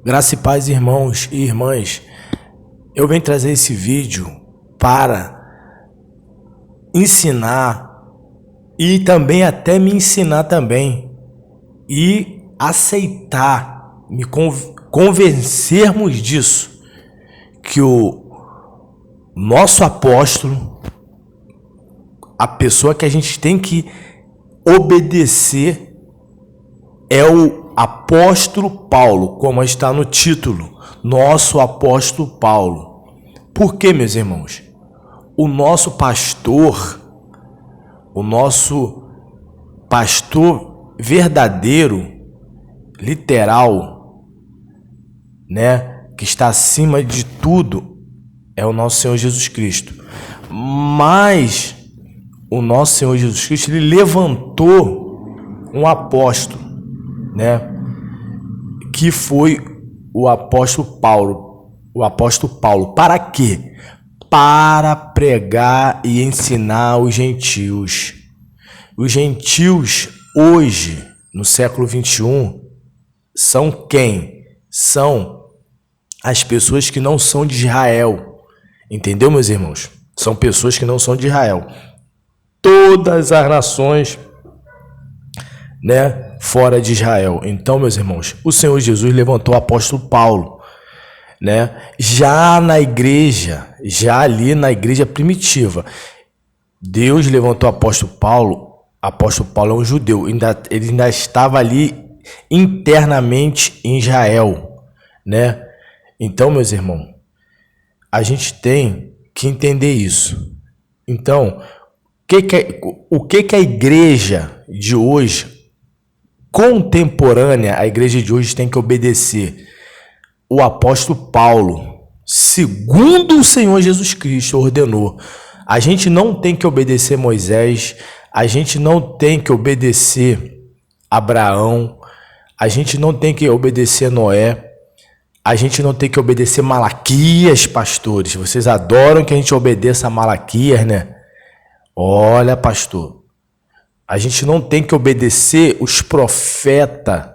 Graça e paz, irmãos e irmãs. Eu venho trazer esse vídeo para ensinar e também até me ensinar também e aceitar, me convencermos disso, que o nosso apóstolo, a pessoa que a gente tem que obedecer, é o apóstolo Paulo, como está no título, nosso apóstolo Paulo. Por quê, meus irmãos? O nosso pastor verdadeiro, literal, né, que está acima de tudo, é o nosso Senhor Jesus Cristo. Mas o nosso Senhor Jesus Cristo, ele levantou um apóstolo, né, que foi o apóstolo Paulo. O apóstolo Paulo, para quê? Para pregar e ensinar os gentios. Os gentios hoje, no século 21, são quem? São as pessoas que não são de Israel. Entendeu, meus irmãos? São pessoas que não são de Israel. Todas as nações, né, fora de Israel. Então, meus irmãos, o Senhor Jesus levantou o apóstolo Paulo, né? Já ali na igreja primitiva, Deus levantou o apóstolo Paulo. Apóstolo Paulo é um judeu, ele ainda estava ali internamente em Israel, né? Então, meus irmãos, a gente tem que entender isso. Então, o que a igreja de hoje, contemporânea, a igreja de hoje tem que obedecer? O apóstolo Paulo, segundo o Senhor Jesus Cristo ordenou. A gente não tem que obedecer Moisés, a gente não tem que obedecer Abraão, a gente não tem que obedecer Noé, a gente não tem que obedecer Malaquias, pastores. Vocês adoram que a gente obedeça a Malaquias, né? Olha, pastor, a gente não tem que obedecer os profetas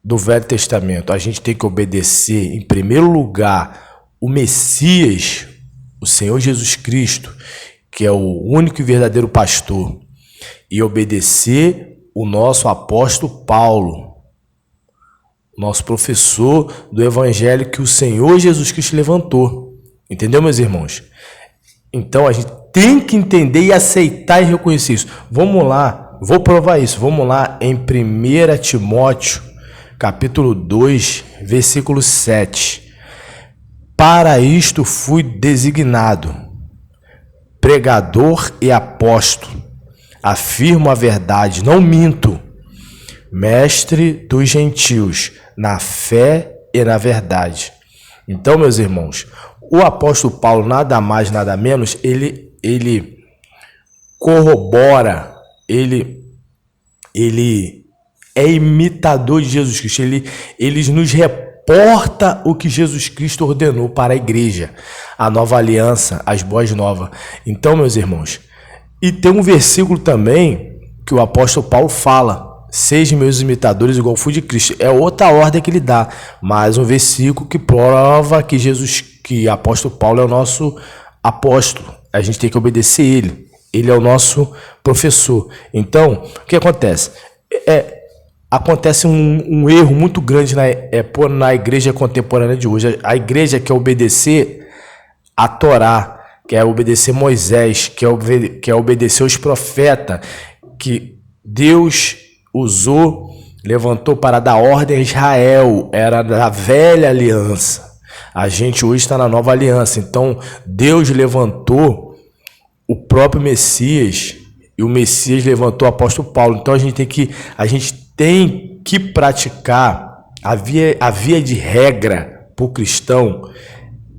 do Velho Testamento. A gente tem que obedecer, em primeiro lugar, o Messias, o Senhor Jesus Cristo, que é o único e verdadeiro pastor, e obedecer o nosso apóstolo Paulo, nosso professor do evangelho que o Senhor Jesus Cristo levantou. Entendeu, meus irmãos? Então a gente tem que entender e aceitar e reconhecer isso. Vamos lá, vou provar isso. Vamos lá em 1 Timóteo, capítulo 2, versículo 7. Para isto fui designado, pregador e apóstolo. Afirmo a verdade, não minto. Mestre dos gentios, na fé e na verdade. Então, meus irmãos, o apóstolo Paulo, nada mais, nada menos, ele corrobora, ele é imitador de Jesus Cristo, ele nos reporta o que Jesus Cristo ordenou para a igreja, a nova aliança, as boas novas. Então, meus irmãos, e tem um versículo também que o apóstolo Paulo fala: sejam meus imitadores igual fui de Cristo. É outra ordem que ele dá, mais um versículo que prova que apóstolo Paulo é o nosso apóstolo. A gente tem que obedecer ele. Ele é o nosso professor. Então, o que acontece? Acontece um erro muito grande na igreja contemporânea de hoje. A igreja quer obedecer a Torá, quer obedecer Moisés, quer obedecer os profetas que Deus usou, levantou para dar ordem a Israel. Era da velha aliança. A gente hoje está na nova aliança. Então, Deus levantou o próprio Messias e o Messias levantou o apóstolo Paulo. Então, a gente tem que praticar a via de regra para o cristão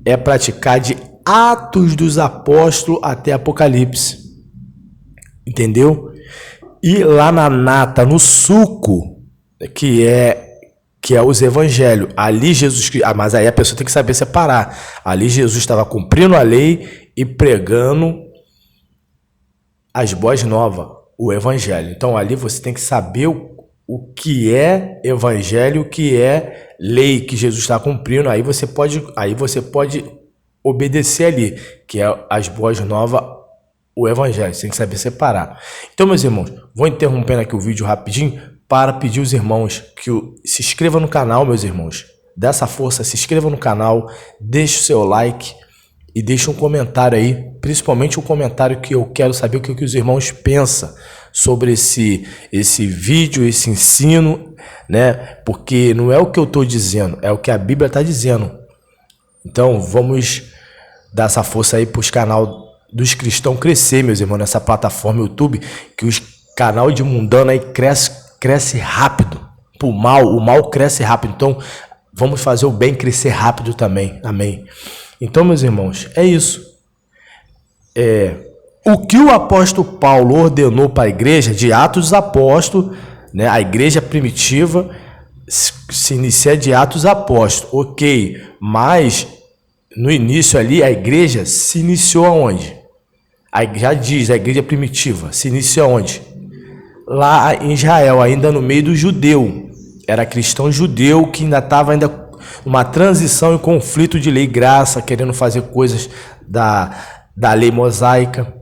é praticar de Atos dos Apóstolos até Apocalipse. Entendeu? E lá na nata, no suco, que é os evangelhos, ali Jesus, mas aí a pessoa tem que saber separar. Ali Jesus estava cumprindo a lei e pregando as boas novas, o evangelho. Então ali você tem que saber o que é evangelho, o que é lei que Jesus está cumprindo. Aí você pode obedecer ali, que é as boas novas, o evangelho. Você tem que saber separar. Então, meus irmãos, vou interrompendo aqui o vídeo rapidinho para pedir aos irmãos que se inscrevam no canal, meus irmãos. Dessa força, se inscreva no canal, deixe o seu like e deixe um comentário aí, principalmente um comentário que eu quero saber o que os irmãos pensam sobre esse vídeo, esse ensino, né? Porque não é o que eu estou dizendo, é o que a Bíblia está dizendo. Então, vamos dar essa força aí para os canais dos cristãos crescer, meus irmãos, nessa plataforma YouTube, que os canal de mundano aí cresce rápido. O mal cresce rápido. Então, vamos fazer o bem crescer rápido também. Amém. Então, meus irmãos, é isso. O que o apóstolo Paulo ordenou para a igreja, de Atos dos Apóstolos, né? A igreja primitiva se inicia de Atos dos Apóstolos, ok, mas no início ali a igreja se iniciou aonde? Já diz, a igreja primitiva se iniciou aonde? Lá em Israel, ainda no meio do judeu. Era cristão judeu que ainda estava uma transição e conflito de lei e graça, querendo fazer coisas da lei mosaica,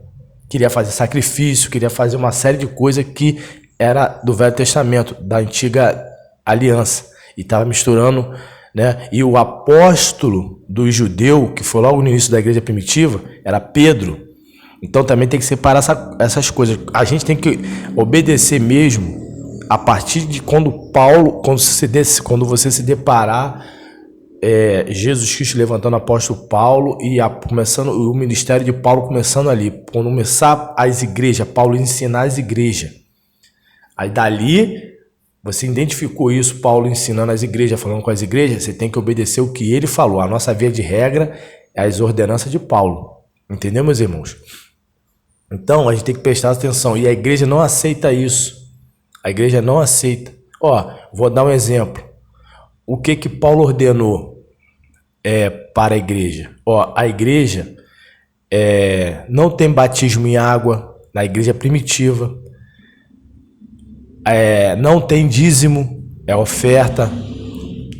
queria fazer sacrifício, queria fazer uma série de coisas que era do Velho Testamento, da antiga aliança, e estava misturando, né? E o apóstolo do judeu, que foi logo no início da igreja primitiva, era Pedro. Então também tem que separar essas coisas. A gente tem que obedecer mesmo a partir de quando você se deparar Jesus Cristo levantando o apóstolo Paulo e começando o ministério de Paulo começando ali. Quando começar as igrejas, Paulo ensinar as igrejas. Aí dali, você identificou isso, Paulo ensinando as igrejas, falando com as igrejas, você tem que obedecer o que ele falou. A nossa via de regra é as ordenanças de Paulo. Entendeu, meus irmãos? Então, a gente tem que prestar atenção. E a igreja não aceita isso. A igreja não aceita. Vou dar um exemplo. O que Paulo ordenou para a igreja? A igreja não tem batismo em água na igreja primitiva. Não tem dízimo, é oferta.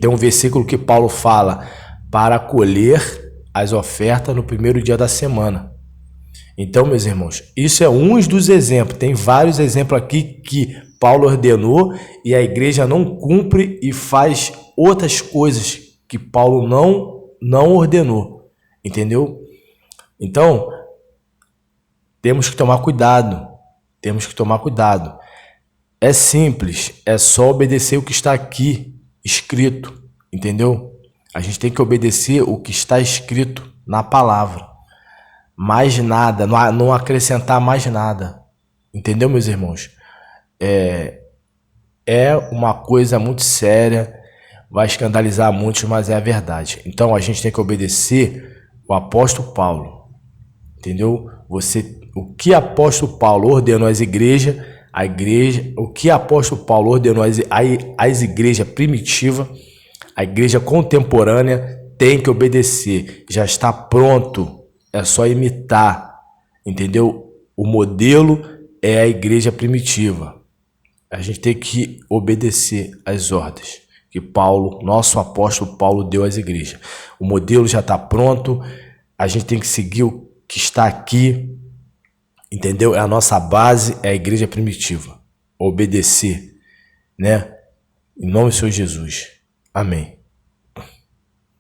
Tem um versículo que Paulo fala para colher as ofertas no primeiro dia da semana. Então, meus irmãos, isso é um dos exemplos. Tem vários exemplos aqui que Paulo ordenou e a igreja não cumpre e faz outras coisas que Paulo não ordenou. Entendeu? Então, temos que tomar cuidado. Temos que tomar cuidado. É simples, é só obedecer o que está aqui escrito. Entendeu? A gente tem que obedecer o que está escrito na palavra. Mais nada, não acrescentar mais nada. Entendeu, meus irmãos? É uma coisa muito séria, vai escandalizar muitos, mas é a verdade. Então a gente tem que obedecer o apóstolo Paulo. Entendeu? O que o apóstolo Paulo ordenou às igrejas, o que o apóstolo Paulo ordenou às igrejas primitivas, a igreja contemporânea tem que obedecer. Já está pronto. É só imitar, entendeu? O modelo é a igreja primitiva. A gente tem que obedecer às ordens que Paulo, nosso apóstolo Paulo, deu às igrejas. O modelo já está pronto, a gente tem que seguir o que está aqui, entendeu? A nossa base é a igreja primitiva. Obedecer, né? Em nome do Senhor Jesus. Amém.